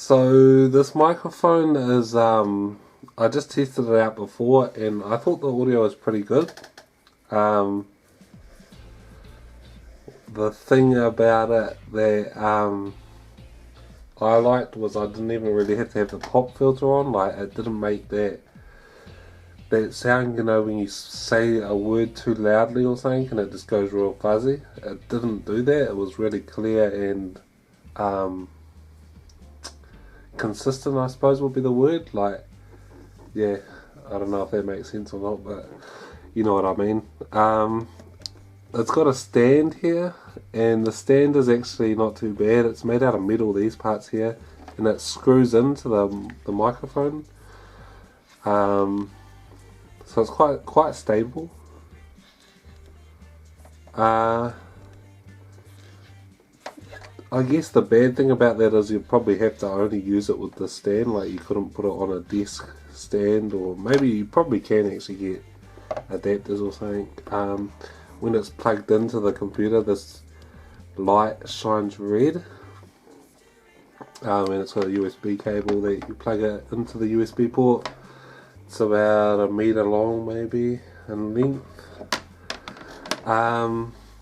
So this microphone is I just tested it out before and I thought the audio was pretty good. The thing about it that I liked was I didn't even really have to have the pop filter on. Like, it didn't make that sound, you know, when you say a word too loudly or something and it just goes real fuzzy. It didn't do that. It was really clear and consistent, I suppose would be the word. Like, yeah, I don't know if that makes sense or not, but you know what I mean. It's got a stand here, and the stand is actually not too bad. It's made out of metal, these parts here, and it screws into the microphone. So it's quite stable. I guess the bad thing about that is you'd probably have to only use it with the stand. Like, you couldn't put it on a desk stand, or maybe you probably can actually get adapters or something. When it's plugged into the computer, this light shines red, and it's got a USB cable that you plug it into the USB port. It's about a meter long, maybe, in length.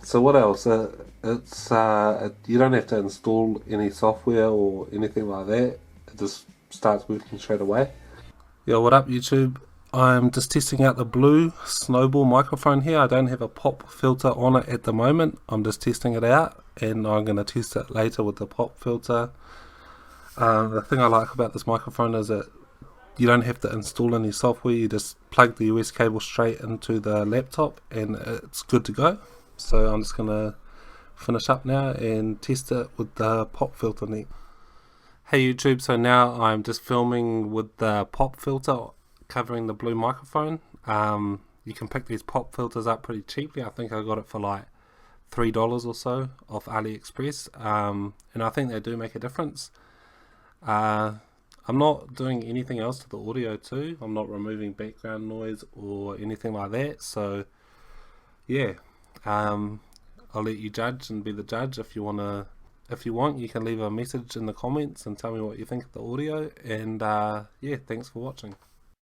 So what else? You don't have to install any software or anything like that. It just starts working straight away. Yo, what up YouTube? I'm just testing out the blue Snowball microphone here. I don't have a pop filter on it at the moment. I'm just testing it out, and I'm going to test it later with the pop filter. The thing I like about this microphone is that you don't have to install any software. You just plug the USB cable straight into the laptop and it's good to go. So I'm just going to finish up now and test it with the pop filter neat. Hey YouTube, so now I'm just filming with the pop filter covering the blue microphone. You can pick these pop filters up pretty cheaply. I think I got it for like $3 or so off AliExpress, and I think they do make a difference. I'm not doing anything else to the audio too. I'm not removing background noise or anything like that, so yeah, I'll let you judge and be the judge. If you want, you can leave a message in the comments and tell me what you think of the audio, and yeah, thanks for watching.